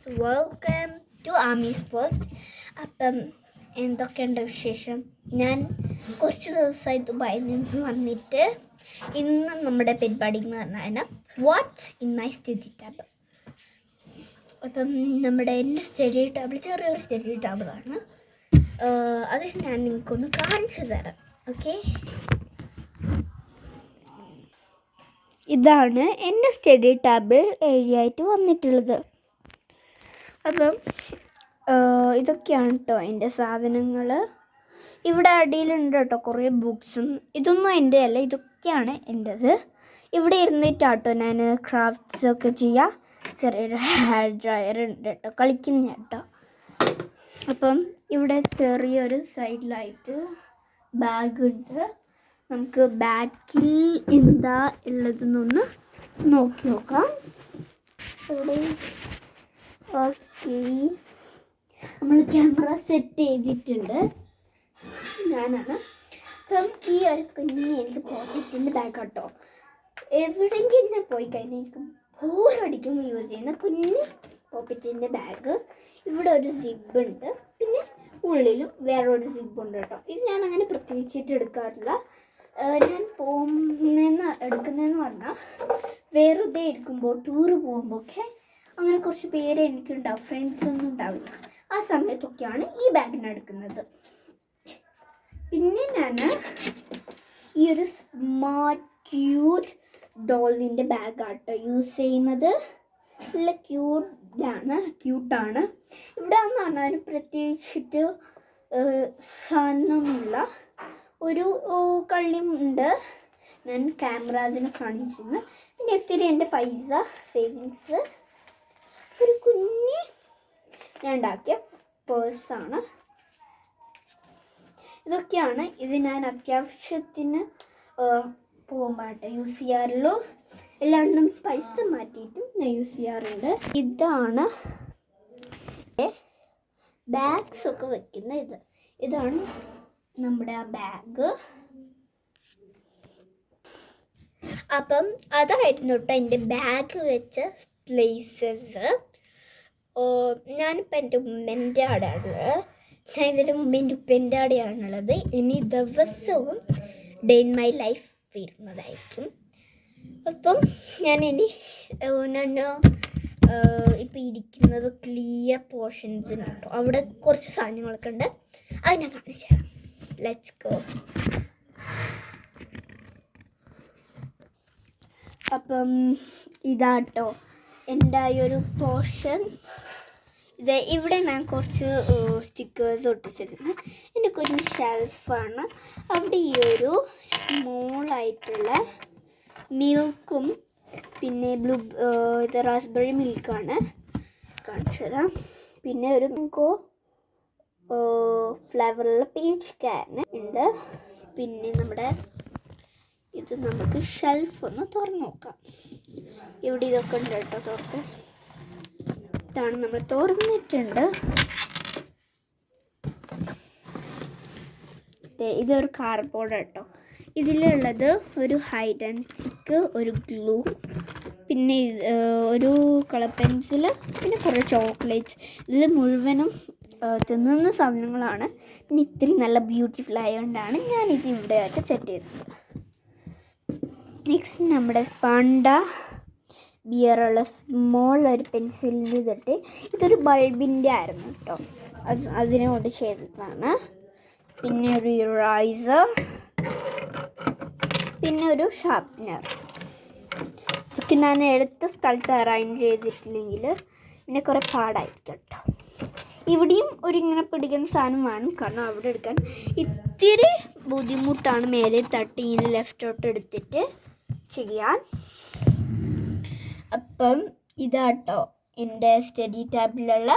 Friends, welcome to Amy's world. അപ്പം എന്തൊക്കെയുണ്ട് വിശേഷം? ഞാൻ കുറച്ച് ദിവസമായി ദുബായിൽ നിന്ന് വന്നിട്ട് ഇന്ന് നമ്മുടെ പരിപാടി എന്ന് പറഞ്ഞാൽ what's in my study table. അപ്പം എൻ്റെ സ്റ്റഡി ടേബിൾ ചെറിയൊരു സ്റ്റഡി ടേബിളാണ്. അത് ഞാൻ നിങ്ങൾക്കൊന്ന് കാണിച്ചു തരാം. ഓക്കെ, ഇതാണ് എൻ്റെ സ്റ്റഡി ടേബിൾ ഏരിയ ആയിട്ട് വന്നിട്ടുള്ളത്. അപ്പം ഇതൊക്കെയാണ് കേട്ടോ എൻ്റെ സാധനങ്ങൾ. ഇവിടെ അടിയിലുണ്ട് കേട്ടോ കുറേ ബുക്സും. ഇതൊന്നും എൻ്റെ അല്ല, ഇതൊക്കെയാണ് എൻ്റെത്. ഇവിടെ ഇരുന്നിട്ടാട്ടോ ഞാൻ ക്രാഫ്റ്റ്സൊക്കെ ചെയ്യുക. ചെറിയൊരു ഹെയർ ഡ്രയർ ഉണ്ട് കേട്ടോ, കളിക്കുന്ന കേട്ടോ. അപ്പം ഇവിടെ ചെറിയൊരു സൈഡിലായിട്ട് ബാഗുണ്ട്. നമുക്ക് ബാക്കിൽ എന്താ ഉള്ളതെന്നൊന്ന് നോക്കി നോക്കാം. ഇവിടെ ഓക്കെ, നമ്മൾ ക്യാമറ സെറ്റ് ചെയ്തിട്ടുണ്ട്. ഞാനാണ്. അപ്പം ഈ ഒരു കുഞ്ഞി എനിക്ക് പോക്കറ്റിൻ്റെ ബാഗ് കേട്ടോ. എവിടെയെങ്കിലും ഞാൻ പോയി കഴിഞ്ഞാൽ എനിക്ക് ബോറടിക്കുമ്പോൾ യൂസ് ചെയ്യുന്ന കുഞ്ഞി പോക്കറ്റിൻ്റെ ബാഗ്. ഇവിടെ ഒരു സിബ് ഉണ്ട്, പിന്നെ ഉള്ളിലും വേറൊരു സിബ് ഉണ്ട് കേട്ടോ. ഇത് ഞാൻ അങ്ങനെ പ്രത്യേകിച്ചിട്ട് എടുക്കാറില്ല. ഞാൻ എടുക്കുന്നതെന്ന് പറഞ്ഞാൽ വെറുതെ ഇരിക്കുമ്പോൾ ടൂറ് പോകുമ്പോൾ ഒക്കെ അങ്ങനെ കുറച്ച് പേര് എനിക്കുണ്ടാവും, ഫ്രണ്ട്സൊന്നും ഉണ്ടാവില്ല. ആ സമയത്തൊക്കെയാണ് ഈ ബാഗിന് എടുക്കുന്നത്. പിന്നെ ഞാൻ ഈ ഒരു സ്മാർട്ട് ക്യൂട്ട് ഡോളിൻ്റെ ബാഗാട്ടോ യൂസ് ചെയ്യുന്നത്. നല്ല ക്യൂട്ടാണ്. ഇവിടെ എന്ന് പറഞ്ഞാൽ പ്രത്യേകിച്ചിട്ട് സാധനമൊന്നുമില്ല. ഒരു കള്ളിയും ഉണ്ട്. ഞാൻ ക്യാമറ അതിന് കാണിച്ചിരുന്നു. പിന്നെ ഇത്തിരി എൻ്റെ പൈസ സേവിങ്സ്, ഒരു കുഞ്ഞ് ഞാൻ ഉണ്ടാക്കിയ പേഴ്സാണ്. ഇതൊക്കെയാണ്. ഇത് ഞാൻ അത്യാവശ്യത്തിന് പോകുമ്പോഴാട്ടെ യൂസ് ചെയ്യാറുള്ളൂ. എല്ലാവരും പൈസ മാറ്റിയിട്ടും ഞാൻ യൂസ് ചെയ്യാറുണ്ട്. ഇതാണ് ബാഗ്സൊക്കെ വയ്ക്കുന്ന ഇതാണ് നമ്മുടെ ആ ബാഗ്. അപ്പം അതായിരുന്നു കേട്ടോ എൻ്റെ ബാഗ് വെച്ച പ്ലേസസ്. ഞാനിപ്പോൾ എൻ്റെ ഉമ്മൻ്റെ അവിടെയാണുള്ളത്. ഞാൻ ഇതിൻ്റെ മുമ്പ് എൻ്റെ ഉപ്പൻ്റെ അവിടെയാണുള്ളത്. ഇനി ദിവസവും ഡേ ഇൻ മൈ ലൈഫ് വരുന്നതായിരിക്കും. അപ്പം ഞാൻ ഇപ്പോൾ ഇരിക്കുന്നത് ക്ലിയർ പോർഷൻസിന് കേട്ടോ. അവിടെ കുറച്ച് സാധനങ്ങളൊക്കെ ഉണ്ട്, അത് ഞാൻ കാണിച്ചു തരാം. Let's go. അപ്പം ഇതാട്ടോ എൻ്റെ ഈ ഒരു പോർഷൻ. ഇവിടെ ഞാൻ കുറച്ച് സ്റ്റിക്കേഴ്സ് ഒട്ടിച്ചിട്ടുണ്ട്. എൻ്റെ കുഞ്ഞ് ഷെൽഫാണ്. അവിടെ ഈ ഒരു സ്മോളായിട്ടുള്ള മിൽക്കും പിന്നെ ഇത് റാസ്ബെറി മിൽക്കാണ്, കാണിച്ചു തരാം. പിന്നെ ഒരു ഫ്ലേവറുള്ള പീച്ച് ക്യാൻ ഉണ്ട്. പിന്നെ നമ്മുടെ ഇത് നമുക്ക് ഷെൽഫ് ഒന്ന് തുറന്ന് നോക്കാം. ഇവിടെ ഇതൊക്കെ ഉണ്ട് കേട്ടോ തുറക്ക്. ഇതാണ് നമ്മൾ തുറന്നിട്ടുണ്ട്. ഇതൊരു കാർഡ്ബോർഡ് കേട്ടോ. ഇതിലുള്ളത് ഒരു ഹൈഡ് ആൻഡ് സീക്ക്, ഒരു ഗ്ലൂ, പിന്നെ ഒരു കളർ പെൻസിൽ, പിന്നെ കുറേ ചോക്ലേറ്റ്സ്. ഇതിൽ മുഴുവനും തിന്നുന്ന സാധനങ്ങളാണ്. പിന്നെ ഇത്തിരി നല്ല ബ്യൂട്ടിഫുൾ ആയതുകൊണ്ടാണ് ഞാനിത് ഇവിടെ ആയിട്ട് സെറ്റ് ചെയ്തത്. നെക്സ്റ്റ് നമ്മുടെ പാണ്ട ബിയറുള്ള സ്മോൾ ഒരു പെൻസിലിൻ്റെ തൊട്ട്. ഇതൊരു ബൾബിൻ്റെ ആയിരുന്നു കേട്ടോ, അതിനോട് ചെയ്തതാണ്. പിന്നെ ഒരു ഇറൈസർ, പിന്നെ ഒരു ഷാർപ്നർ. ഇതൊക്കെ ഞാൻ എടുത്ത സ്ഥലത്ത് അറേഞ്ച് ചെയ്തിട്ടില്ലെങ്കിൽ പിന്നെ കുറേ പാടായിരിക്കും കേട്ടോ. ഇവിടെയും ഇങ്ങനെ പിടിക്കുന്ന സാധനം വേണം, കാരണം അവിടെ എടുക്കാൻ ഇത്തിരി ബുദ്ധിമുട്ടാണ്. മേലെ തട്ടി ഇങ്ങനെ ലെഫ്റ്റോട്ട് എടുത്തിട്ട് ചെയ്യാൻ. അപ്പം ഇതാട്ടോ എൻ്റെ സ്റ്റഡി ടേബിളിലുള്ള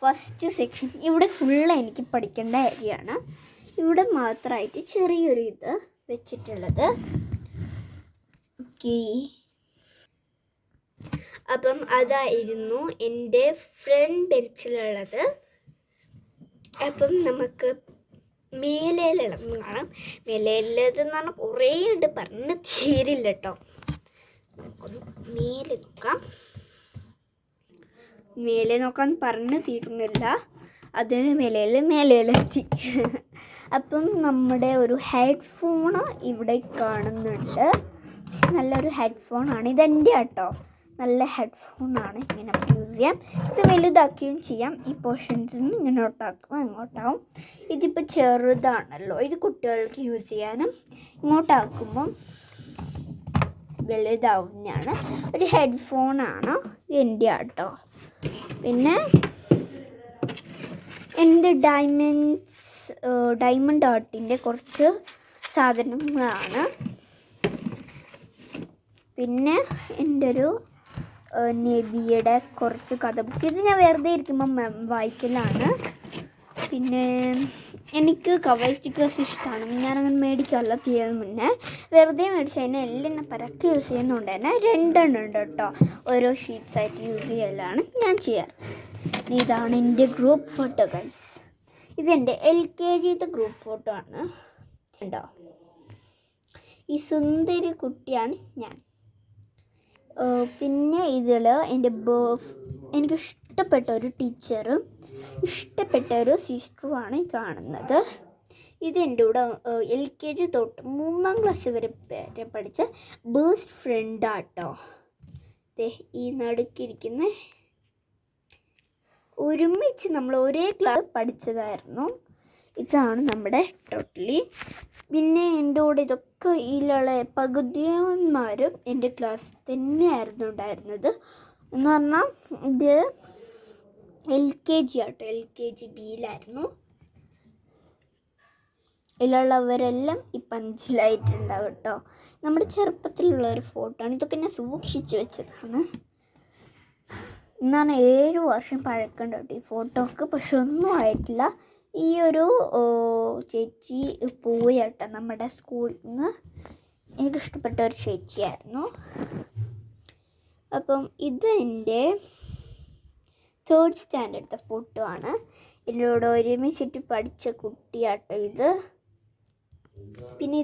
ഫസ്റ്റ് സെക്ഷൻ. ഇവിടെ ഫുള്ള് എനിക്ക് പഠിക്കേണ്ട ഏരിയയാണ്. ഇവിടെ മാത്രമായിട്ട് ചെറിയൊരു ഇത് വെച്ചിട്ടുള്ളത്. ഓക്കെ, അപ്പം അതായിരുന്നു എൻ്റെ ഫ്രണ്ട് ബെഞ്ചിലുള്ളത്. അപ്പം നമുക്ക് മേലേലുള്ളതെന്ന് കാണാം. മേലേലുള്ളതെന്ന് പറഞ്ഞാൽ കുറേ ഉണ്ട്, പറഞ്ഞ് തീരില്ല കേട്ടോ. നമുക്കൊന്ന് മേലെ നോക്കാം. മേലെ നോക്കാൻ പറഞ്ഞു തീരുന്നില്ല, അതിന് മേലെത്തി. അപ്പം നമ്മുടെ ഒരു ഹെഡ്ഫോണ് ഇവിടെ കാണുന്നുണ്ട്. നല്ലൊരു ഹെഡ്ഫോണാണ്, ഇതെൻ്റെ കേട്ടോ. നല്ല ഹെഡ്ഫോണാണ്, ഇങ്ങനെ യൂസ് ചെയ്യാം. ഇത് വലുതാക്കുകയും ചെയ്യാം. ഈ പോർഷൻസിൽ നിന്ന് ഇങ്ങോട്ടാക്കും ഇങ്ങോട്ടാവും. ഇതിപ്പോൾ ചെറുതാണല്ലോ, ഇത് കുട്ടികൾക്ക് യൂസ് ചെയ്യാനും ഇങ്ങോട്ടാക്കുമ്പം വലുതാവുന്നതാണ്. ഒരു ഹെഡ്ഫോണാണ്, ഇത് എൻ്റെ കേട്ടോ. പിന്നെ എൻ്റെ ഡയമണ്ട് ആർട്ടിൻ്റെ കുറച്ച് സാധനങ്ങളാണ്. പിന്നെ എൻ്റെ ഒരു നബിയുടെ കുറച്ച് കഥ ബുക്ക്, ഇത് ഞാൻ വെറുതെ ഇരിക്കുമ്പം വായിക്കലാണ്. പിന്നെ എനിക്ക് കവർ സ്റ്റിക്കേഴ്സ് ഇഷ്ടമാണ്, ഞാനങ്ങനെ മേടിക്കാറില്ല. തീരുന്ന മുന്നേ വെറുതെ മേടിച്ച് അതിനെ എല്ലാം പരക്കെ യൂസ് ചെയ്യുന്നതുകൊണ്ട് തന്നെ 2 എണ്ണം ഉണ്ട് കേട്ടോ. ഓരോ ഷീറ്റ്സായിട്ട് യൂസ് ചെയ്യലാണ് ഞാൻ ചെയ്യാറ്. ഇതാണ് എൻ്റെ ഗ്രൂപ്പ് ഫോട്ടോ ഗൈസ്. ഇതെൻ്റെ LKGത്തെ ഗ്രൂപ്പ് ഫോട്ടോ ആണ് ഉണ്ടോ. ഈ സുന്ദരി കുട്ടിയാണ് ഞാൻ. പിന്നെ ഇതിൽ എനിക്കിഷ്ടപ്പെട്ട ഒരു ടീച്ചറും ഇഷ്ടപ്പെട്ട ഒരു സിസ്റ്ററുമാണ് കാണുന്നത്. ഇത് എൻ്റെ കൂടെ LKG തൊട്ട് 3ാം ക്ലാസ് വരെ പഠിച്ച ബെസ്റ്റ് ഫ്രണ്ടാട്ടോ. ഈ നടുക്കിരിക്കുന്ന ഒരുമിച്ച് നമ്മൾ ഒരേ ക്ലാസ് പഠിച്ചതായിരുന്നു. ഇതാണ് നമ്മുടെ ടോട്ടലി. പിന്നെ എൻ്റെ കൂടെ ഇതൊക്കെ ഇതിലുള്ള പകുതിയന്മാരും എൻ്റെ ക്ലാസ് തന്നെയായിരുന്നു ഉണ്ടായിരുന്നത്. എന്ന് പറഞ്ഞാൽ ഇത് LKG ആട്ടോ, LKG Bയിലായിരുന്നു. ഇതിലുള്ളവരെല്ലാം ഇപ്പം 5ലായിട്ടുണ്ടാവും കേട്ടോ. നമ്മുടെ ചെറുപ്പത്തിലുള്ള ഒരു ഫോട്ടോ ആണ്. ഇതൊക്കെ ഞാൻ സൂക്ഷിച്ച് വെച്ചതാണ്. എന്നാണ് 7 വർഷം പഴക്കമുണ്ട് കേട്ടോ ഈ ഫോട്ടോക്ക്. പക്ഷെ ഒന്നും ആയിട്ടില്ല. ഈ ഒരു ചേച്ചി പോയി കേട്ടോ നമ്മുടെ സ്കൂളിൽ നിന്ന്. എനിക്കിഷ്ടപ്പെട്ട ഒരു ചേച്ചിയായിരുന്നു. അപ്പം ഇത് എൻ്റെ 3rd സ്റ്റാൻഡേർഡത്തെ ഫോട്ടോ ആണ്. എന്നോട് ഒരുമിച്ചിട്ട് പഠിച്ച കുട്ടിയാട്ടോ ഇത്. പിന്നെ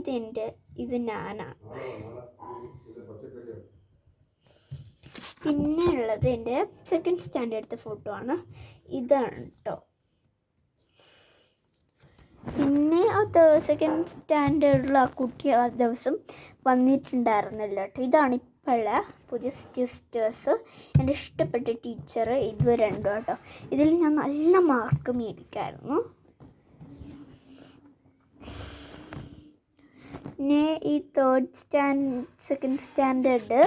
ഇത് ഞാനാണ്. പിന്നെ ഉള്ളത് എൻ്റെ 2nd സ്റ്റാൻഡേർഡത്തെ ഫോട്ടോ ആണ്. ഇതാണ് കേട്ടോ. പിന്നെ ആ 2nd സ്റ്റാൻഡേർഡിൽ ആ കുട്ടി ആ ദിവസം വന്നിട്ടുണ്ടായിരുന്നില്ല കേട്ടോ. ഇതാണ് ഇപ്പോഴുള്ള പുതിയ സിസ്റ്റേഴ്സ്. എൻ്റെ ഇഷ്ടപ്പെട്ട ടീച്ചർ ഇത് 2 കേട്ടോ. ഇതിൽ ഞാൻ നല്ല മാർക്ക് മേടിക്കായിരുന്നു. പിന്നെ ഈ 2nd സ്റ്റാൻഡേർഡ്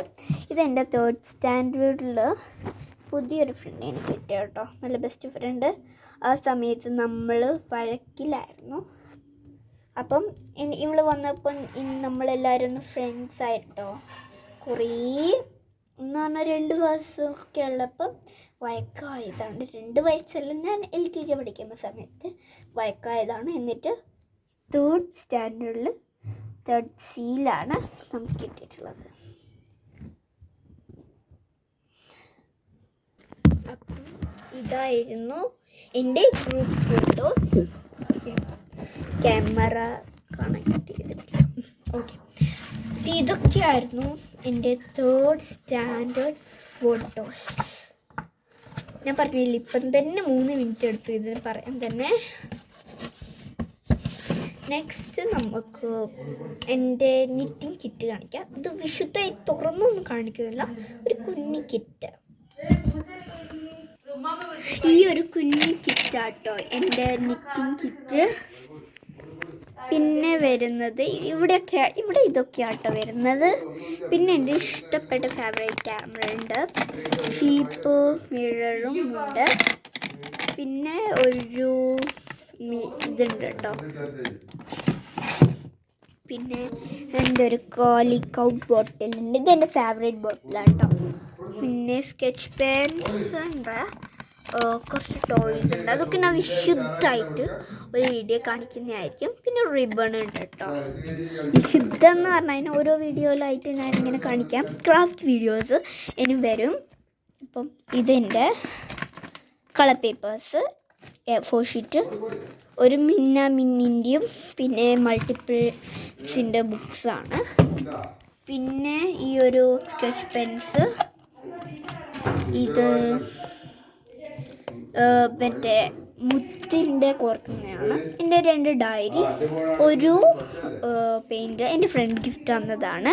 ഇതെൻ്റെ 3rd സ്റ്റാൻഡേർഡിൽ പുതിയൊരു ഫ്രണ്ട് എനിക്ക് കിട്ടിയ കേട്ടോ. നല്ല ബെസ്റ്റ് ഫ്രണ്ട്. ആ സമയത്ത് നമ്മൾ വഴക്കിലായിരുന്നു. അപ്പം ഇവൾ വന്നപ്പം നമ്മളെല്ലാവരും ഒന്ന് ഫ്രണ്ട്സായിട്ടോ. കുറേ എന്ന് പറഞ്ഞാൽ 2 വയസ്സൊക്കെ ഉള്ളപ്പം വഴക്കായതാണ്. 2 വയസ്സല്ല, ഞാൻ LKG പഠിക്കുന്ന സമയത്ത് വഴക്കായതാണ്. എന്നിട്ട് 3rd സ്റ്റാൻഡേർഡിൽ 3rd Cയിലാണ് നമുക്ക് കിട്ടിയിട്ടുള്ളത്. അപ്പം ഇതായിരുന്നു എൻ്റെ ഗ്രൂപ്പ് ഫോട്ടോസ്. ക്യാമറ കണക്ട് ചെയ്തിട്ടില്ല. ഓക്കെ, ഇതൊക്കെയായിരുന്നു എൻ്റെ 3rd സ്റ്റാൻഡേർഡ് ഫോട്ടോസ്. ഞാൻ പറഞ്ഞില്ല, ഇപ്പം തന്നെ 3 മിനിറ്റ് എടുത്തു ഇതിന് പറയാൻ തന്നെ. നെക്സ്റ്റ് നമുക്ക് എൻ്റെ നിറ്റിങ് കിറ്റ് കാണിക്കാം. ഇത് വിശുദ്ധമായി തുറന്നൊന്നും കാണിക്കുന്നില്ല, ഒരു കുഞ്ഞി കിറ്റ്. ഈ ഒരു കുഞ്ഞി കിറ്റാട്ടോ എൻ്റെ നിറ്റിങ് കിറ്റ്. പിന്നെ വരുന്നത് ഇവിടെ ഇതൊക്കെയാട്ടോ വരുന്നത്. പിന്നെ എൻ്റെ ഇഷ്ടപ്പെട്ട ഫേവറേറ്റ് ക്യാമറ ഉണ്ട്, ഷീപ്പ് മിററും ഉണ്ട്. പിന്നെ ഒരു ഇതുണ്ട് കേട്ടോ. പിന്നെ എൻ്റെ ഒരു കോലിക്കൗട്ട് ബോട്ടിലുണ്ട്, ഇതെൻ്റെ ഫേവറേറ്റ് ബോട്ടിലാണ് കേട്ടോ. പിന്നെ സ്കെച്ച് പെൻസ് ഉണ്ട്, കുറച്ച് ടോയ്സ് ഉണ്ട്. അതൊക്കെ ഞാൻ വിശുദ്ധമായിട്ട് ഒരു വീഡിയോ കാണിക്കുന്നതായിരിക്കും. പിന്നെ റിബൺ ഉണ്ട് കേട്ടോ. വിശുദ്ധം എന്ന് പറഞ്ഞാൽ ഓരോ വീഡിയോയിലായിട്ട് ഞാനിങ്ങനെ കാണിക്കാം. ക്രാഫ്റ്റ് വീഡിയോസ് ഇനി വരും. അപ്പം ഇതെൻ്റെ കളർ പേപ്പേഴ്സ്, A4 ഷീറ്റ്, ഒരു മിന്നിൻ്റെയും പിന്നെ മൾട്ടിപ്പിൾസിൻ്റെ ബുക്സാണ്. പിന്നെ ഈ ഒരു സ്കെച്ച് പെൻസ്, ഇത് മറ്റേ മുത്തിൻ്റെ കോർക്കുന്നതാണ്. എൻ്റെ 2 ഡയറി, ഒരു പെയിൻറ്റ് എൻ്റെ ഫ്രണ്ട് ഗിഫ്റ്റ് തന്നതാണ്.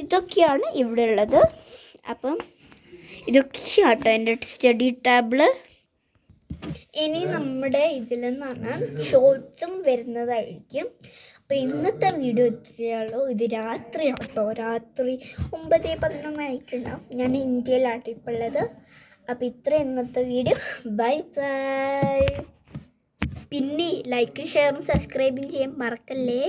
ഇതൊക്കെയാണ് ഇവിടെ ഉള്ളത്. അപ്പം ഇതൊക്കെയാണ് കേട്ടോ എൻ്റെ സ്റ്റഡി ടേബിള്. ഇനി നമ്മുടെ ഇതിലെന്ന് പറഞ്ഞാൽ ഷോർട്സും വരുന്നതായിരിക്കും. അപ്പോൾ ഇന്നത്തെ വീഡിയോ എത്തിയുള്ളൂ. ഇത് രാത്രിയാണ് കേട്ടോ, രാത്രി 9:11 ആയിട്ടുണ്ടാവും. ഞാൻ ഇന്ത്യയിലാണ് ഇപ്പോൾ ഉള്ളത്. അപ്പോൾ ഇത്ര ഇന്നത്തെ വീഡിയോ. Bye bye. പിന്നെ ലൈക്കും ഷെയറും സബ്സ്ക്രൈബും ചെയ്യാൻ മറക്കല്ലേ.